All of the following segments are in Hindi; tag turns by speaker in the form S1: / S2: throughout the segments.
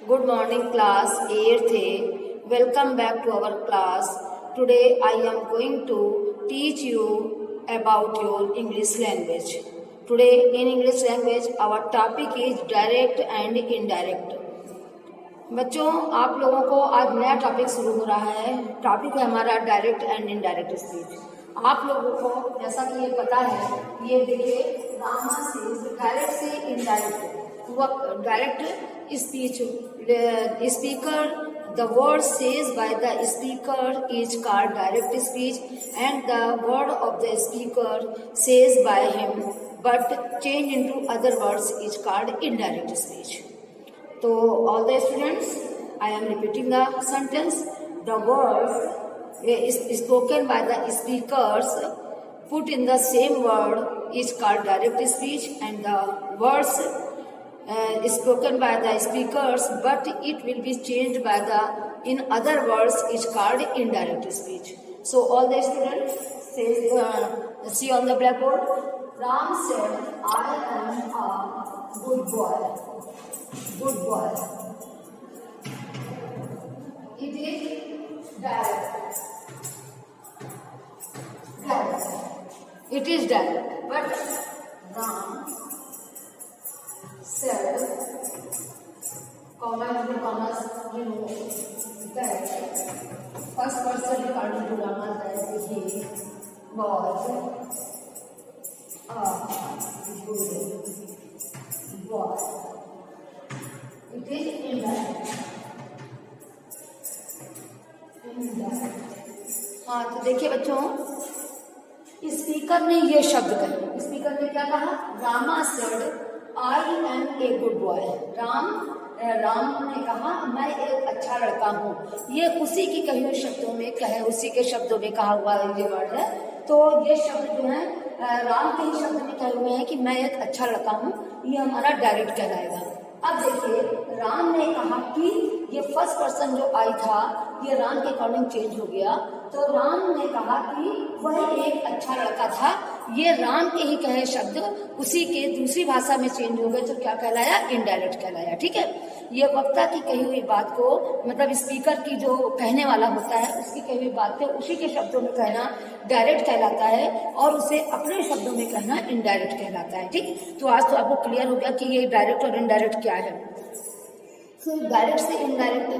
S1: Good morning class 8th A. Welcome back to our class. Today I am going to teach you about your English language. Today in English language our topic is direct and indirect. बच्चों आप लोगों को आज नया टॉपिक शुरू हो रहा है. टॉपिक है हमारा डायरेक्ट एंड इनडायरेक्ट स्पीच. आप लोगों को जैसा कि ये पता है, ये देखिए रामा से डायरेक्ट से indirect. Direct speech speaker the word says by the speaker is called direct speech and the word of the speaker says by him but change into other words is called indirect speech. So all the students, I am repeating the sentence. The words is spoken by the speakers put in the same word is called direct speech and the words spoken by the speakers but it will be changed by the in other words is called indirect speech. So all the students say, see on the blackboard. Ram said, I am a good boy. Good boy. It is direct. Direct. It is direct. But Ram said, commas, that first person according to Rama that he was a good boy. It is indirect. हाँ, तो देखिए बच्चों, स्पीकर ने ये शब्द कहे. स्पीकर ने क्या कहा? Rama said I am a good boy. Ram ने कहा मैं एक अच्छा लड़का हूँ. ये उसी की कही हुई शब्दों में कहे, उसी के शब्दों में कहा हुआ ये वर्ड है. तो ये शब्द जो है राम के ही शब्द में कहे हुए हैं कि मैं एक अच्छा लड़का हूँ. ये हमारा डायरेक्ट कहलाएगा. अब देखिए राम ने कहा कि ये फर्स्ट पर्सन जो आई था ये राम के अकॉर्डिंग चेंज हो गया. तो राम ने कहा कि वह एक अच्छा लड़का था. ये राम के ही कहे शब्द उसी के दूसरी भाषा में चेंज हो गए तो क्या कहलाया? इनडायरेक्ट कहलाया. ठीक है. ये वक्ता की कही हुई बात को, मतलब स्पीकर की जो कहने वाला होता है उसकी कही हुई बात को उसी के शब्दों में कहना डायरेक्ट कहलाता है और उसे अपने शब्दों में कहना इनडायरेक्ट कहलाता है. ठीक. तो आज तो आपको क्लियर हो गया कि ये डायरेक्ट और इनडायरेक्ट क्या है. तो डायरेक्ट से इनडायरेक्ट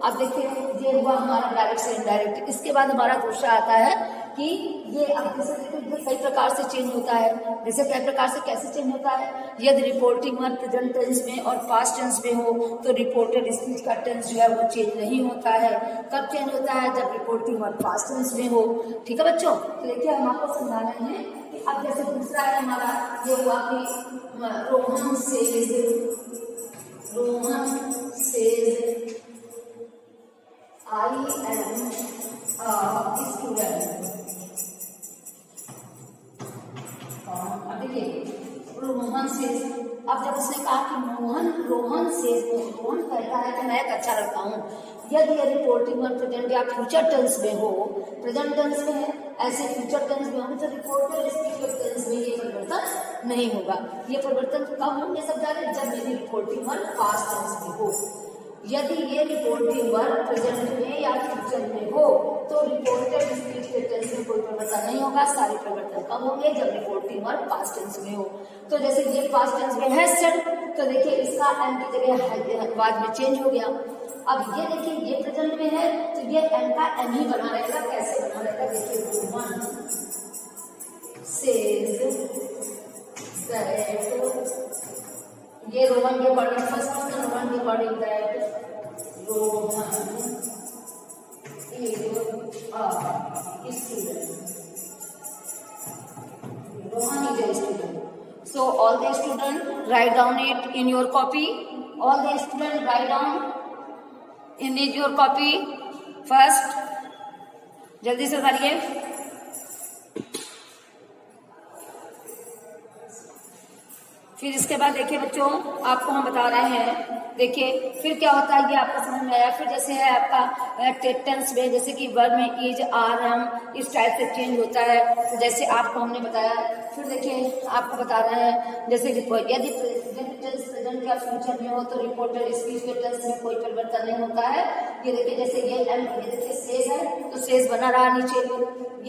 S1: अब देखिए ये हुआ हमारा डायरेक्ट से इनडायरेक्ट. इसके बाद हमारा दूसरा आता है कि ये अब जैसे देखिए कई प्रकार से चेंज होता है. जैसे कई प्रकार से कैसे चेंज होता है? यदि रिपोर्टिंग वर्ब प्रेजेंट टेंस में और पास्ट टेंस में हो तो रिपोर्टेड स्पीच का टेंस जो है वो चेंज नहीं होता है. कब चेंज होता है? जब रिपोर्टिंग वर्ब पास्ट टेंस में हो. ठीक है बच्चों. तो देखिए हम आपको समझा रहे हैं कि अब जैसे दूसरा है हमारा ये हुआ कि Rohan says I am a student. अब देखिए रोहन से, अब जब उसने कहा कि रोहन कहता है कि मैं एक अच्छा लड़का हूँ. यदि ये रिपोर्टिंग वर्ब प्रेजेंट या फ्यूचर टेंस में हो, प्रेजेंट टेंस में है ऐसे फ्यूचर टेंस में होंगे तो रिपोर्टेड स्पीच टेंस में ये परिवर्तन नहीं होगा. ये परिवर्तन कब होंगे सब जाने? जब मेरी रिपोर्टिंग वर्ब पास्ट टेंस में हो. यदि ये रिपोर्टिंग वर्ब प्रेजेंट में या फ्यूचर में हो तो रिपोर्टेड स्पीच के टेंस में कोई परिवर्तन नहीं होगा. सारे परिवर्तन कब होंगे? जब रिपोर्टिंग वर्ब पास्ट टेंस में हो. तो जैसे ये पास्ट टेंस में है सेड, तो देखिए इसका एम की जगह बाद में चेंज हो गया. अब ये देखिए ये प्रेजेंट में है तो ये एम का एम ही बना रहेगा. कैसे बना रहेगा? देखिए रोहन सेज दैट, ये रोहन के अकॉर्डिंग फर्स्ट पर्सन रोहन के according that Rohan is a student. Rohan is a student. So all the students write down it in your copy. All the students write down in your copy first. जल्दी से करिए. फिर इसके बाद देखिए बच्चों आपको हम बता रहे हैं. देखिए फिर क्या होता है ये आपको समझ में आया. फिर जैसे है आपका टेंस में, जैसे कि वर्ब में इज आर एम इस टाइप से चेंज होता है. तो जैसे आपको हमने बताया. फिर देखिए आपको बता रहे हैं जैसे यदि टेंस प्रेजेंट या फ्यूचर में हो तो रिपोर्टेड स्पीच के टेंस में कोई परिवर्तन नहीं होता है। ये देखिए जैसे ये एम, ये देखिए सेज है तो सेज बना रहा नीचे,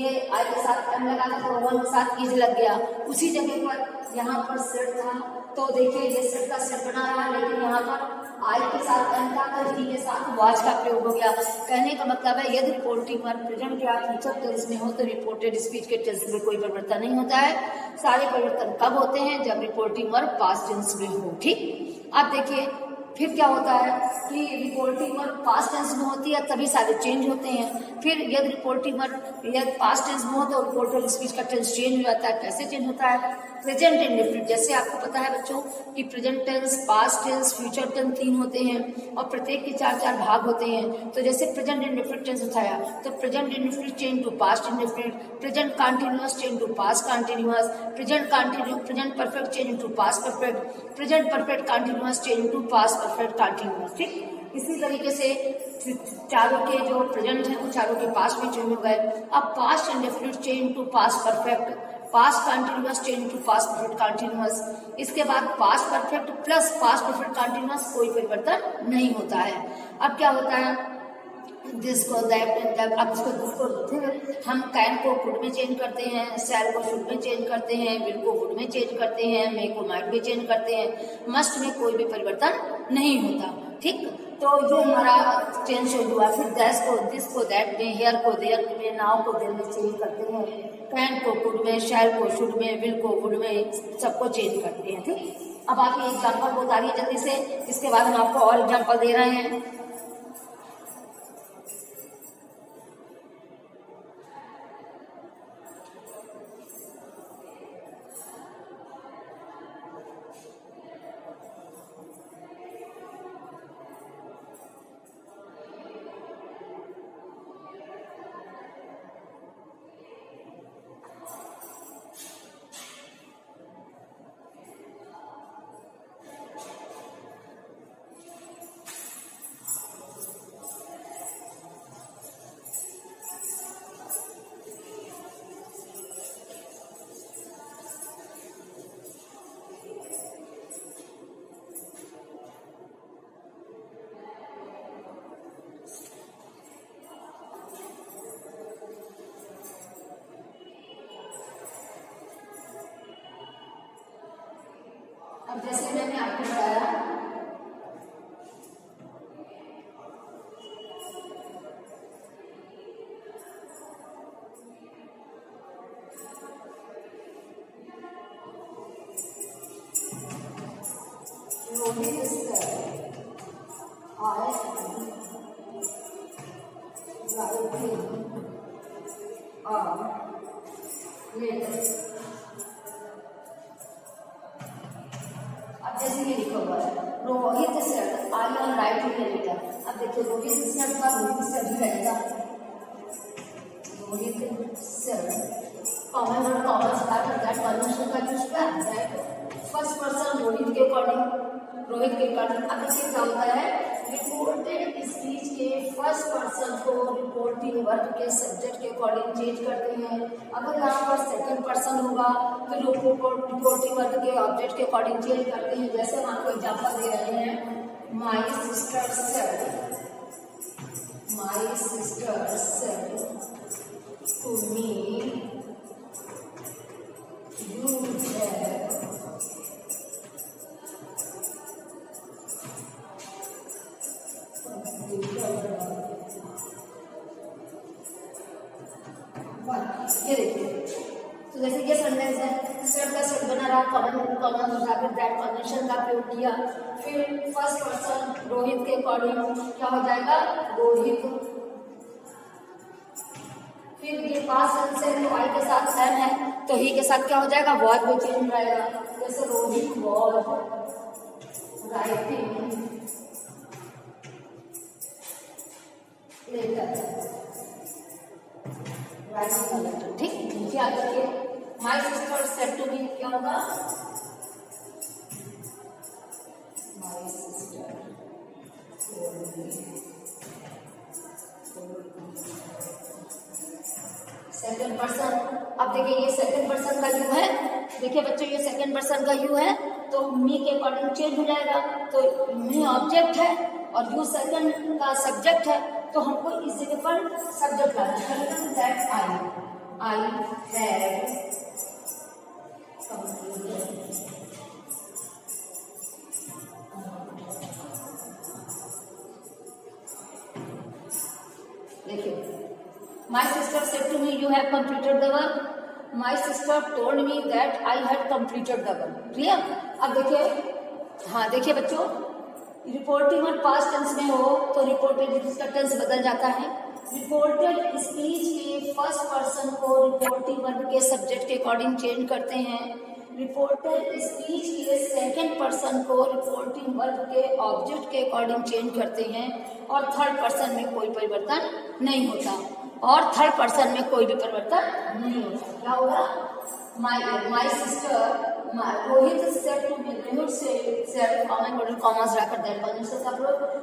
S1: ये आई के साथ एम लगा था तो वन के साथ इज लग गया। उसी जगह पर यहाँ पर सेट था तो देखिए ये सेट का सेट बना रहा, लेकिन यहाँ पर आई के साथ एम था तो ही के साथ वाज का प्रयोग हो गया। कहने का मतलब है यदि रिपोर्टिंग वर्ब प्रेजेंट या फ्यूचर टेंस में हो तो रिपोर्टेड स्पीच के टेंस में कोई परिवर्तन नहीं होता है। सारे परिवर्तन कब होते हैं? जब रिपोर्टिंग वर्ब पास्ट टेंस में हो। ठीक, अब देखिए फिर क्या होता है कि रिपोर्टिंग वर्ब पास्ट टेंस में होती है तभी सारे चेंज होते हैं। फिर यदि रिपोर्टिंग वर्ब यदि पास्ट टेंस में हो तो रिपोर्टेड स्पीच का टेंस चेंज हो जाता है। कैसे चेंज होता है? प्रेजेंट इंडेफिनिट, जैसे आपको पता है बच्चों कि present tense, past tense, future tense 3 होते हैं और प्रत्येक के 4-4 भाग होते हैं। तो जैसे प्रेजेंट इंडेफिनिट टेंस उठाया तो present indefinite change to past indefinite, present continuous change to past continuous, present perfect change to past perfect, present perfect continuous change to past perfect continuous. ठीक, इसी तरीके से चारों के जो प्रेजेंट है वो चारों के पास्ट में चेंज हो गए। अब past indefinite change to past perfect, past continuous change to past perfect continuous, इसके बाद past perfect plus past perfect continuous, कोई परिवर्तन नहीं होता है। अब क्या होता है? जिसको दैट, अब इसको हम कैन को कुड में चेंज करते हैं, शैल को शुड में चेंज करते हैं, विल को वुड में चेंज करते हैं, मे को माइट में चेंज करते हैं, मस्ट में कोई भी परिवर्तन नहीं होता। ठीक, तो ये हमारा चेंज हुआ। फिर दैस को दिस को दैट में, हेयर को देयर में, नाउ को देयर में चेंज करते हैं, कैन को कुड में, शैल को शुड में, विल को वुड में, सबको चेंज करते हैं। ठीक, अब आप ये एग्जाम्पल बताइए जल्दी से, इसके बाद हम आपको और एग्जाम्पल दे रहे हैं। अब जैसे मैंने आपको बताया अब जैसे ये लिखा हुआ है Rohit said I am writing a letter. अब देखिए रोहित सेड का रोहित सेड ही रहेगा, रोहित सेड कॉमन और कॉमन स्टार्ट दैट कन्वेंशन का यूज किया दैट फर्स्ट पर्सन रोहित के अकॉर्डिंग, रोहित के अकॉर्डिंग। अब देखिए क्या होता है रिपोर्टेड स्पीच के फर्स्ट पर्सन को रिपोर्टिंग वर्ब के सब्जेक्ट के अकॉर्डिंग चेंज करते हैं। अगर यहाँ पर सेकंड पर्सन होगा तो रिपोर्टिंग वर्ब के ऑब्जेक्ट के अकॉर्डिंग चेंज करते हैं। जैसे हम आपको एग्जांपल दे रहे हैं, my sister said, my sister said to me you have ये देखिए, तो जैसे ये सेंटेंस है, सेट का सेट बना रहा, कॉमन कॉमन फिर दैट कन्वेंशन का प्रयोग किया। फिर फर्स्ट पर्सन रोहित के अकॉर्डिंग क्या हो जाएगा रोहित, फिर ये पास्ट टेंस है तो आई के साथ एम है तो ही के साथ क्या हो जाएगा वॉज में चेंज हो जाएगा। जैसे रोहित वॉज राइटिंग लेटर, ठीक। नीचे आ जाइए, my sister said to me क्या होगा माय सिस्टर सेकंड पर्सन। अब देखिए ये सेकंड पर्सन का यू है, देखिए बच्चों ये सेकंड पर्सन का यू है तो मी के अकॉर्डिंग चेंज हो जाएगा। तो मी ऑब्जेक्ट है और यू सेकंड का सब्जेक्ट है, तो हमको इस जगह पर सब्जेक्ट लाना है। That I had completed. देखिए, my sister said to me you have completed the work. My sister told me that I had completed the work. Clear? अब देखिए, हाँ देखिए बच्चों, रिपोर्टिंग और पास्ट टेंस में हो तो रिपोर्टेड इसका टेंस बदल जाता है। रिपोर्टेड स्पीच के फर्स्ट पर्सन को रिपोर्टिंग वर्ब के सब्जेक्ट के अकॉर्डिंग चेंज करते हैं। रिपोर्टेड स्पीच के सेकंड पर्सन को रिपोर्टिंग वर्ब के ऑब्जेक्ट के अकॉर्डिंग चेंज करते हैं। और थर्ड पर्सन में कोई परिवर्तन नहीं होता। और थर्ड पर्सन में कोई भी परिवर्तन नहीं होता। क्या होगा? My sister Rohit said to me, Rohit said commas रखकर दैट कंजंक्शन का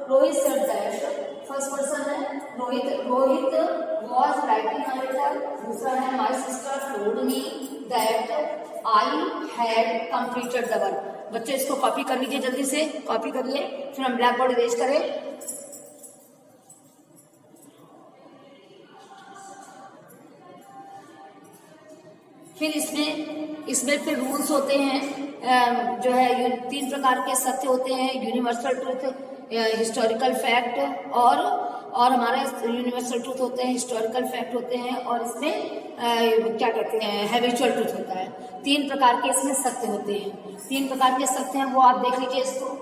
S1: Rohit said that first person है Rohit was writing a letter. दूसरा है my sister told me that I had completed the work. बच्चे इसको कॉपी कर लीजिए, जल्दी से कॉपी करिए, फिर हम ब्लैक बोर्ड इरेज करें। फिर इसमें फिर रूल्स होते हैं, जो है 3 प्रकार के सत्य होते हैं, यूनिवर्सल ट्रूथ, हिस्टोरिकल फैक्ट और हमारा यूनिवर्सल ट्रूथ होते हैं, हिस्टोरिकल फैक्ट होते हैं, और इसमें क्या कहते हैं, हैबिचुअल ट्रूथ होता है। 3 प्रकार के इसमें सत्य होते हैं। 3 प्रकार के सत्य हैं, वो आप देख लीजिए इसको।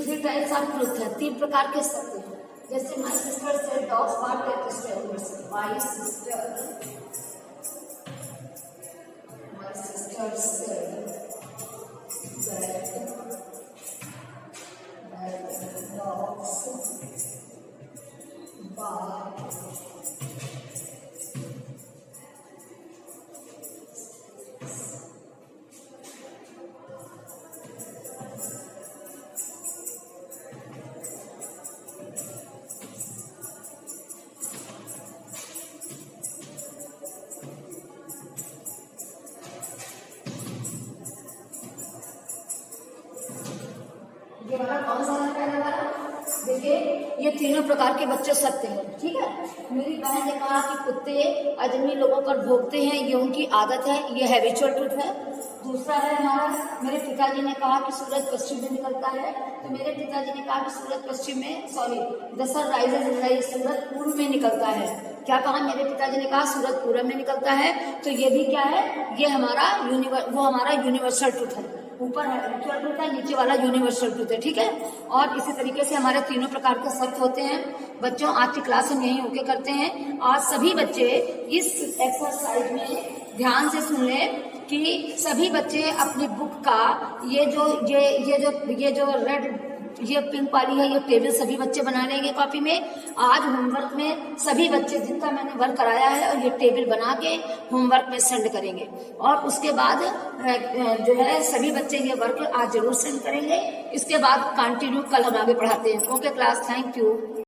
S1: थ्री टाइप्स ऑफ ट्रूथ है, 3 प्रकार के सत्य हैं। जैसे my sister said dogs bark at the strangers, my sister said that dogs bark ये वाला कौन सा है पहला वाला? देखिए ये तीनों प्रकार के बच्चे सत्य हैं, ठीक है। मेरी बहन ने कहा कि कुत्ते अजनबी लोगों पर भौंकते हैं, ये उनकी आदत है, ये हैबिचुअल ट्रूथ है। दूसरा है हमारा, मेरे पिताजी ने कहा कि सूरज पश्चिम में निकलता है, तो मेरे पिताजी ने कहा कि सूरज पश्चिम में the sun rises in the east, सूरज पूर्व में निकलता है। क्या कहा? मेरे पिताजी ने कहा सूरज पूरब में निकलता है, तो ये भी क्या है? ये हमारा हमारा यूनिवर्सल ट्रूथ है। ऊपर हैबिचुअल ट्रूथ है, नीचे वाला यूनिवर्सल ट्रूथ है, ठीक है। और इसी तरीके से हमारे तीनों प्रकार के सत्य होते हैं। बच्चों आज की क्लास हम यही होके करते हैं। आज सभी बच्चे इस एक्सरसाइज में ध्यान से सुन लें कि सभी बच्चे अपनी बुक का ये जो रेड ये पिंक वाली है, ये टेबल सभी बच्चे बना लेंगे कॉपी में। आज होमवर्क में सभी बच्चे जितना मैंने वर्क कराया है और ये टेबल बना के होमवर्क में सेंड करेंगे, और उसके बाद जो है सभी बच्चे ये वर्क आज जरूर सेंड करेंगे। इसके बाद कंटिन्यू कल हम आगे पढ़ाते हैं। Okay class, thank you.